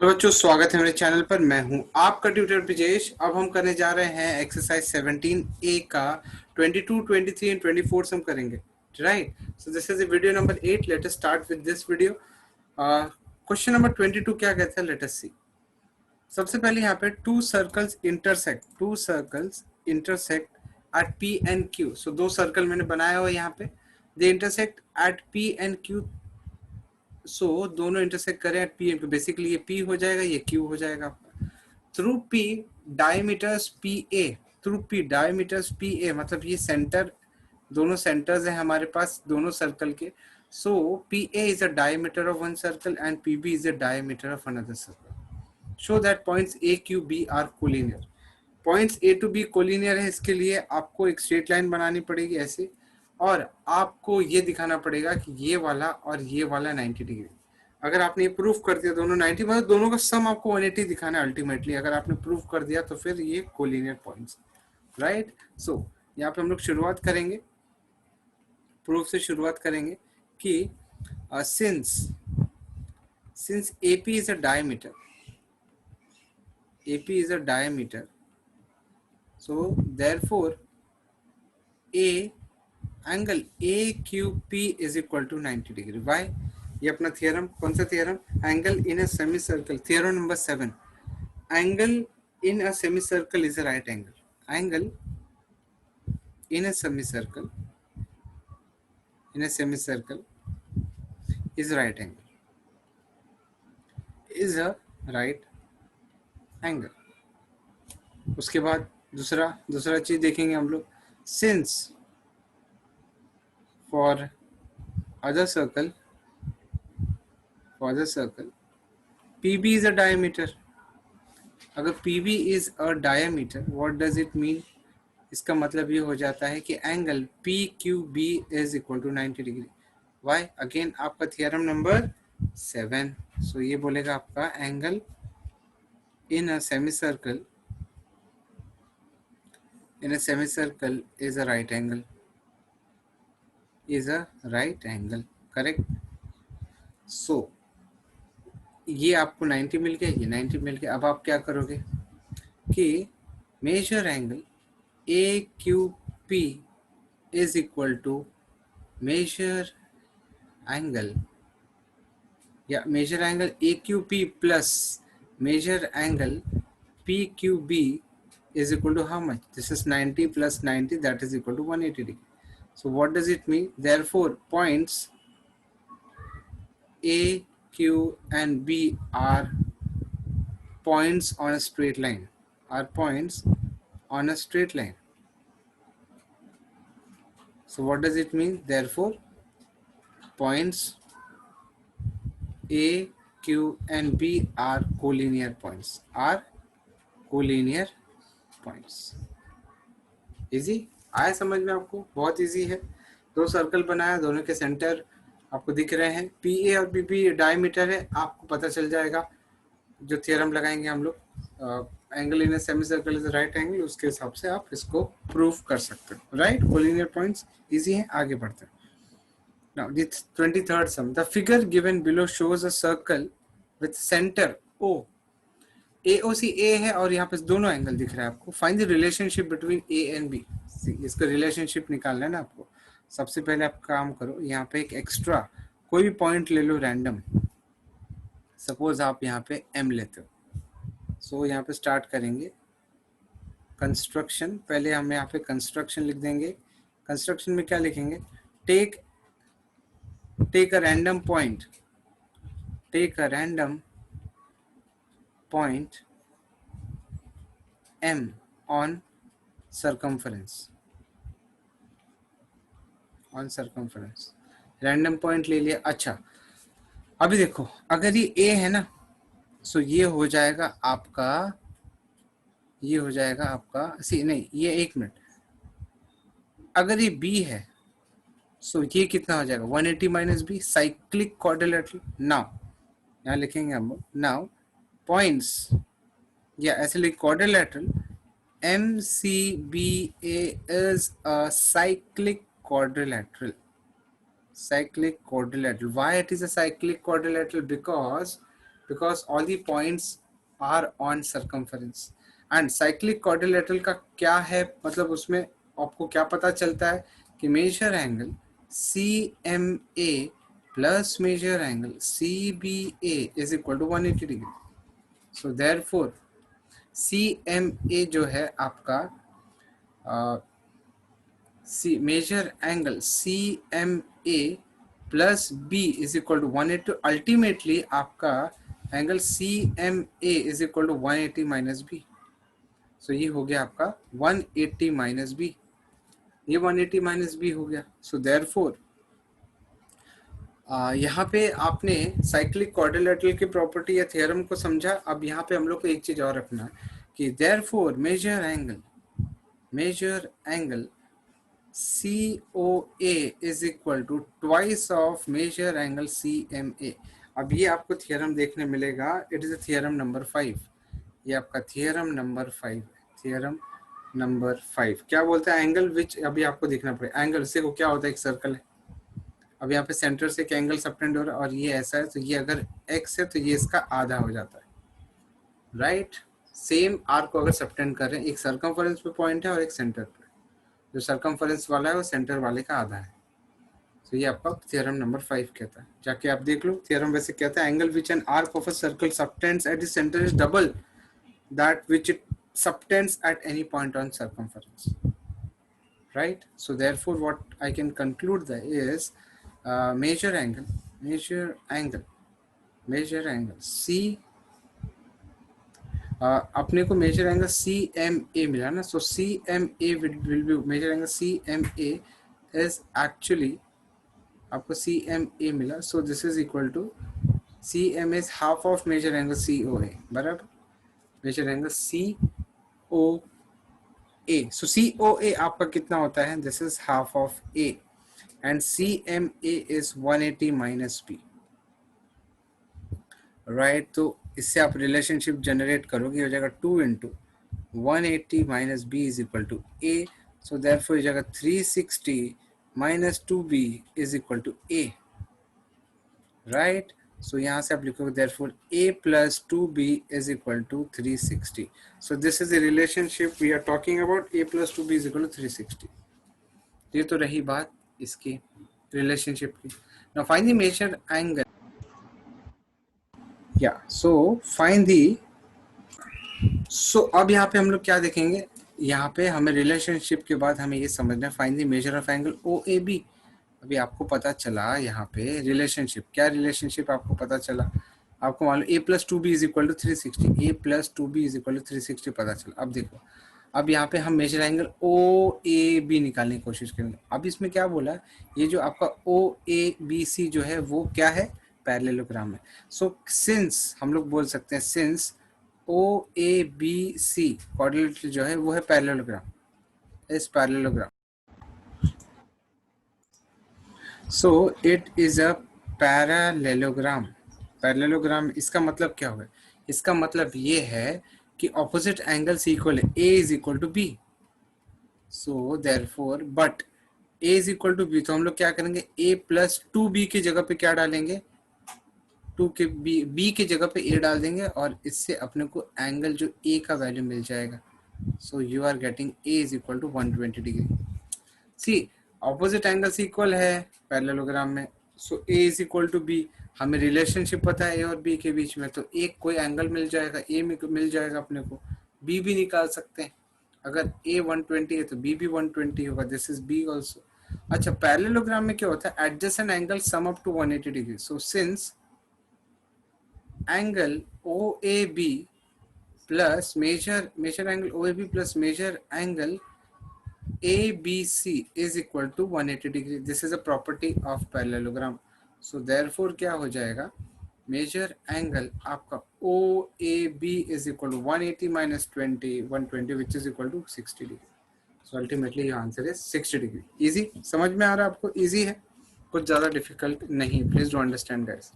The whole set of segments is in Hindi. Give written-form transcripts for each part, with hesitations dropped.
तो बच्चों स्वागत है मेरे चैनल पर। मैं हूं आपका ट्यूटर ब्रिजेश। अब हम करने जा रहे हैं एक्सरसाइज 17A का 22, 23 एंड 24 हम करेंगे, right? So this is video number 8। Let us start with this video. Question number 22 क्या कहता है, लेट अस सी। सबसे पहले यहाँ पे to circles intersect at P and Q। सो दो सर्कल मैंने बनाया हुआ यहाँ पे, they intersect at P and Q। सो दोनों इंटरसेक्ट करें एट P, बेसिकली ये P हो जाएगा, ये Q हो जाएगा आपका। Through P diameters PA, through P diameters PA, मतलब ये सेंटर, दोनों सेंटर्स हैं हमारे पास दोनों सर्कल के। So PA is a diameter of one circle and PB is a diameter of another circle. Show that points A Q B are collinear. Points A to B collinear है, इसके लिए आपको एक स्ट्रेट लाइन बनानी पड़ेगी ऐसे, और आपको ये दिखाना पड़ेगा कि ये वाला और ये वाला 90 डिग्री। अगर आपने ये प्रूफ कर दिया दोनों 90, मतलब दोनों का सम आपको 180 दिखाना है अल्टीमेटली। अगर आपने प्रूफ कर दिया तो फिर ये कोलिनियर पॉइंट्स, राइट? सो यहाँ पे हम लोग शुरुआत करेंगे, प्रूफ से शुरुआत करेंगे कि since AP is a diameter, so therefore A angle AQP is equal to 90 degree. Why? ये अपना थियरम, कौन सा theorem? Angle in a semicircle, theorem number 7। Angle in a semicircle is a right angle. Angle in a semicircle is right angle, is a right angle. उसके बाद दूसरा चीज देखेंगे हम लोग। Since for other circle PB is a diameter। अगर PB is a diameter, what does it mean? इसका मतलब ये हो जाता है कि angle PQB is equal to 90 degree. Why? Again आपका थियरम नंबर 7। सो ये बोलेगा आपका angle in a semicircle is a right angle, correct? So ये आपको 90 मिल गया, ये 90 मिल गया। अब आप क्या करोगे कि major angle AQP is equal to measure angle AQP plus measure angle PQB is equal to how much? This is 90 plus 90, that is equal to 180 degree. So what does it mean? Therefore points A, Q and B are points on a straight line, So what does it mean? Therefore points A, Q and B are collinear points, easy आया समझ में आपको? बहुत इजी है। दो सर्कल बनाया, दोनों के सेंटर आपको दिख रहे हैं, PA और PP डायमीटर है, आपको पता चल जाएगा जो थियरम लगाएंगे हम लोग, angle in a semicircle is right angle, उसके हिसाब से आप इसको प्रूफ कर सकते हो, राइट? कोलिनियर पॉइंट्स इजी है। आगे बढ़ते हैं। Now, the 23rd sum. The figure given below shows a circle with center O. AOC A है और यहाँ पे दोनों एंगल दिख रहा है आपको। Find the relationship between A and B। इसका रिलेशनशिप निकालना है ना आपको। सबसे पहले आप काम करो, यहाँ पे एक एक्स्ट्रा कोई भी पॉइंट ले लो रैंडम। सपोज आप यहाँ पे M लेते हो। सो यहाँ पे स्टार्ट करेंगे कंस्ट्रक्शन। पहले हम यहाँ पे कंस्ट्रक्शन लिख देंगे। कंस्ट्रक्शन में क्या लिखेंगे? Take a random point M on circumference, random point ले लिया। अच्छा अभी देखो, अगर ये A है ना, सो ये हो जाएगा आपका नहीं, ये एक मिनट, अगर ये B है सो ये कितना हो जाएगा? 180 minus B, cyclic quadrilateral. Now यहाँ लिखेंगे हम, नाउ पॉइंट्स या ऐसे लिख quadrilateral MCBA is a cyclic quadrilateral. Why it is a cyclic quadrilateral? Because because all the points are on circumference. And cyclic quadrilateral का क्या है, मतलब उसमें आपको क्या पता चलता है कि major angle C M A plus major angle C B A is equal to 180 degree. So therefore C M A जो है आपका C major angle C M A plus B is equal to 180. Ultimately आपका angle C M A is equal to 180 minus B. So ये हो गया आपका 180 माइनस बी, ये 180 माइनस बी हो गया. सो देयरफॉर यहाँ पे आपने साइक्लिक क्वाड्रिलेटरल की प्रॉपर्टी या थ्योरम को समझा. अब यहाँ पे हम लोग को एक चीज और रखना है कि therefore measure angle COA is equal to twice of measure angle CMA. अब ये आपको थियरम देखने मिलेगा. It is a theorem number 5. ये आपका थियरम नंबर 5. थियरम नंबर 5 क्या बोलता है? एंगल विच, अभी आपको देखना पड़ेगा. एंगल से को क्या होता है, एक सर्कल है. अब यहाँ पे सेंटर से एक एंगल सबटेंड हो रहा है और ये ऐसा है, तो ये अगर x है तो ये इसका आधा हो जाता है, राइट. सेम आर्क को अगर सबटेंड कर रहे हैं, एक सर्कमफरेंस पे पॉइंट है और एक सेंटर पे. जो सर्कमफरेंस वाला है वो सेंटर वाले का आधा है. तो ये आपका थ्योरम नंबर 5 कहता है. जाके आप देख लो. थ्योरम वैसे कहता है angle which an arc of a circle subtends at the centre is double that which it subtends at any point on circumference, right. So therefore what I can conclude that is major angle C, अपने को major angle C M A मिला ना. So C M A will be major angle C M A is actually आपको सी एम ए मिला. So this is equal to C M is half of major angle C O A, बराबर. मेजर एंगल सी ओ ए. सो सी ओ ए आपका कितना होता है? This is half of A and C M A is 180 minus B, right. तो इससे आप रिलेशनशिप जनरेट करोगे, हो जाएगा 2 into 180 minus B is equal to A. So therefore हो जाएगा 360 minus 2b is equal to A, right. So यहाँ से आप लिखोगे therefore a plus 2b is equal to 360. So this is the relationship we are talking about. a plus 2b is equal to 360. ये तो रही बात इसकी रिलेशनशिप की. Now find the measure angle. या सो फाइंड दी. सो अब यहाँ पे हम लोग क्या देखेंगे, यहाँ पे हमें रिलेशनशिप के बाद हमें ये समझना है find the measure of angle O A B. अभी आपको पता चला यहाँ पे रिलेशनशिप, क्या रिलेशनशिप आपको पता चला? आपको मालूम a plus 2b is equal to 360. a plus 2b is equal to 360 पता चला. अब देखो, अब यहाँ पे हम measure angle O A B निकालने की कोशिश करेंगे. अब इसमें क्या बोला, ये जो आपका ओ ए बी सी जो है वो क्या है? पैरेललोग्राम है. सो सिंस हम लोग बोल सकते हैं since O A B C quadrilateral जो है वो है पैरेललोग्राम, इस parallelogram. So it is a parallelogram. Parallelogram इसका मतलब क्या होगा? इसका मतलब ये है कि ऑपोजिट एंगल्स इक्वल है. A is equal to B. So therefore but A is equal to B, तो हम लोग क्या करेंगे? ए प्लस 2b की जगह पे क्या डालेंगे? 2 के बी की जगह पे ए डाल देंगे और इससे अपने को एंगल जो ए का वैल्यू मिल जाएगा. So you are getting A is equal to 120 degree. See opposite angles equal है पैरेललोग्राम में. So A is equal to B. हमें रिलेशनशिप पता है ए और बी के बीच में, तो एक कोई एंगल मिल जाएगा, ए में मिल जाएगा अपने को. बी भी निकाल सकते हैं. अगर ए 120 है तो बी भी 120 होगा. This is B also. अच्छा, पैरेललोग्राम में क्या होता है? Adjacent angle sum up to 180 degree. So since angle O A B plus major angle O A B plus major angle ABC is equal to 180 degree. This is a property of parallelogram. So therefore क्या हो जाएगा? मेजर एंगल आपका OAB is equal to 180 minus 120 which is equal to 60 degree. So ultimately your answer is 60 degree. Easy? समझ में आ रहा है आपको? Easy है, कुछ ज़्यादा difficult नहीं. Please do understand guys.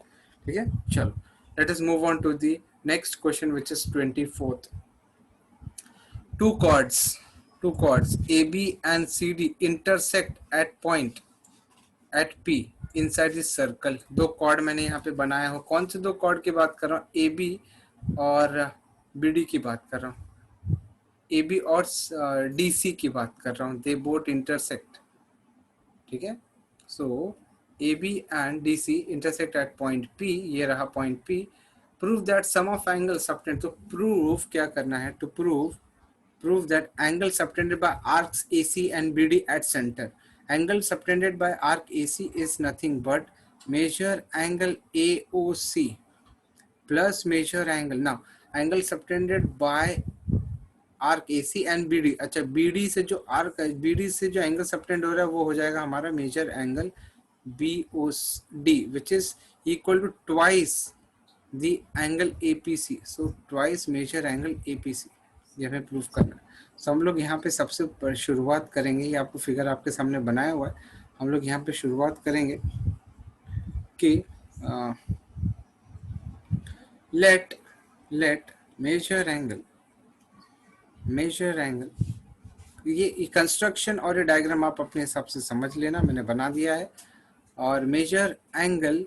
ठीक है, चलो. Let us move on to the next question which is 24th. Two chords AB and CD intersect at point at P inside this circle. दो कॉर्ड मैंने यहाँ पे बनाया हो। कौन से दो कॉर्ड की बात कर रहा हूँ? ए बी और बी डी की बात कर रहा हूँ। ए बी और डी सी की बात कर रहा हूँ। दे बोथ इंटरसेक्ट, ठीक है। So A B and D C intersect at point P, ये रहा point P. Prove that sum of angle subtend, तो प्रूव क्या करना है? To prove that angle subtended by arcs AC and BD at center. Angle subtended by arc AC is nothing but measure angle AOC plus measure angle. Now, angle subtended by arc AC and BD. अच्छा, BD से जो arc, BD से जो angle subtend हो रहा है वो हो जाएगा हमारा measure angle BOD, which is equal to twice the angle APC. So twice measure angle APC, ये हमें प्रूव करना है। सो हम लोग यहाँ पे सबसे शुरुआत करेंगे, ये आपको फिगर आपके सामने बनाया हुआ है। हम लोग यहाँ पे शुरुआत करेंगे कि लेट मेजर एंगल, ये कंस्ट्रक्शन और ये डायग्राम आप अपने हिसाब से समझ लेना, मैंने बना दिया है। और measure angle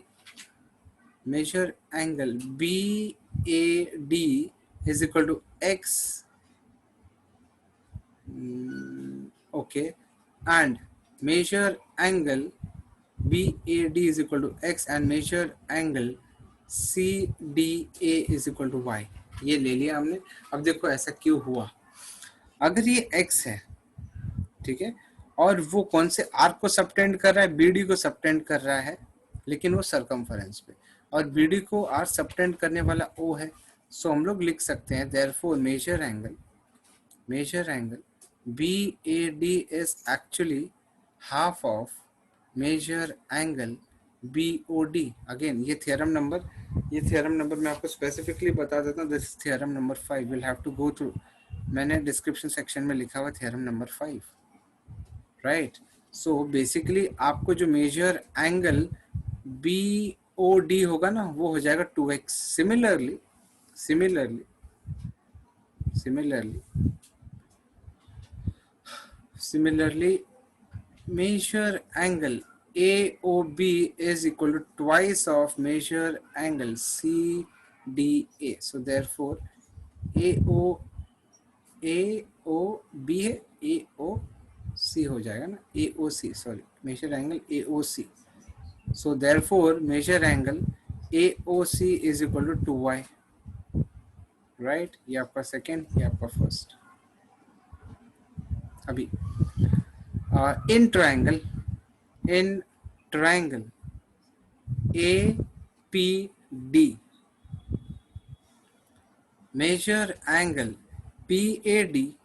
BAD is equal to x, okay, and measure angle BAD is equal to x and measure angle CDA is equal to y। ये ले लिया हमने। अब देखो ऐसा क्यों हुआ? अगर ये x है, ठीक है, और वो कौन से आर्क को सबटेंड कर रहा है? BD को सबटेंड कर रहा है, लेकिन वो सरकमफेरेंस पे, और BD को आर्क सबटेंड करने वाला O है। सो हम लोग लिख सकते हैं therefore measure angle BAD is actually half of measure angle BOD। Again ये थ्योरम नंबर मैं आपको स्पेसिफिकली बता देता हूँ। This theorem number 5 will have to go through. मैंने डिस्क्रिप्शन सेक्शन में लिखा हुआ theorem number 5, right. So basically आपको जो मेजर एंगल BOD होगा ना, वो हो जाएगा 2x। Similarly, measure angle AOB is equal to twice of measure angle CDA. So therefore AOB है, AOC हो जाएगा ना, AOC, sorry, measure angle AOC. So therefore measure angle AOC is equal to 2y, right? ये आपका सेकेंड, ये आपका फर्स्ट। अभी in triangle APD, measure angle PAD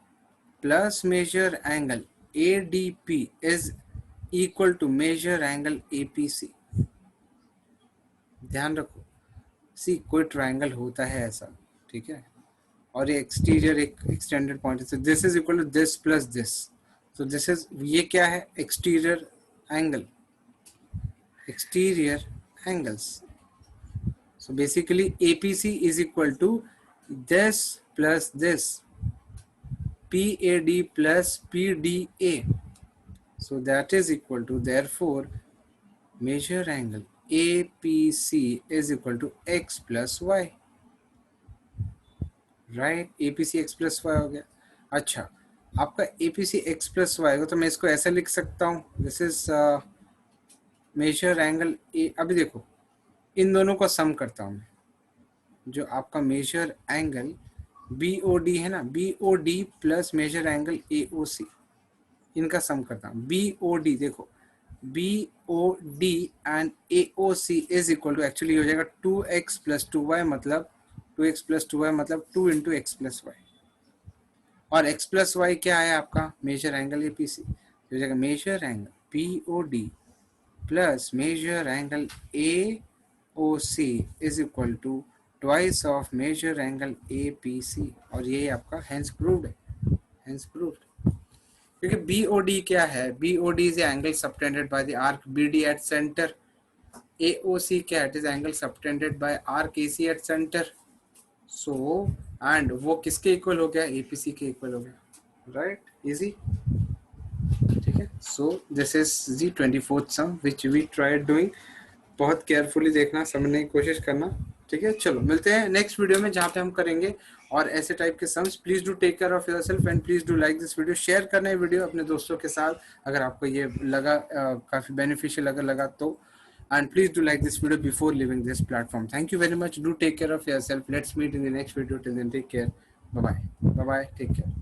plus measure angle ADP is equal to measure angle APC। ध्यान रखो, सी कोई ट्रायंगल होता है ऐसा, ठीक है, और ये एक्सटीरियर एक एक्सटेंडेड पॉइंट है। This is equal to this plus this. So this is, ये क्या है? Exterior angles. So basically APC is equal to this plus this, PAD plus PDA। So that is equal to, therefore measure angle APC is equal to x plus y, right. APC x plus y हो गया। अच्छा, आपका APC x plus y हो तो मैं इसको ऐसा लिख सकता हूँ, this is major angle A. अभी देखो, इन दोनों का सम करता हूँ मैं, जो आपका मेजर एंगल BOD है ना, BOD plus major angle AOC, इनका सम करता हूँ। BOD देखो, BOD and AOC is equal to, actually हो जाएगा 2x प्लस 2y, मतलब 2x प्लस 2y मतलब 2 इंटू एक्स प्लस वाई, और x प्लस वाई क्या है आपका? Measure angle APC। हो जाएगा measure angle BOD plus major angle AOC is equal to twice of major angle APC, और ये आपका हेंस प्रूव्ड है, क्योंकि BOD क्या है? BOD is angle subtended by the arc BD at center. AOC क्या है? It is angle subtended by arc AC at center. So and वो किसके इक्वल हो गया? APC के इक्वल हो गया, राइट? इजी, ठीक है। ठीक है। So this is the 24th sum which we tried doing. बहुत केयरफुली देखना, समझने की कोशिश करना, ठीक है। चलो मिलते हैं नेक्स्ट वीडियो में जहाँ पे हम करेंगे और ऐसे टाइप के sums. Please do take care of yourself and please do like this video. Share करना है वीडियो अपने दोस्तों के साथ अगर आपको ये लगा काफी बेनिफिशियल अगर लगा तो। And please do like this video before leaving this platform. Thank you very much. Do take care of yourself. Let's meet in the next video. Till then, take care. Bye bye. Bye bye. Take care.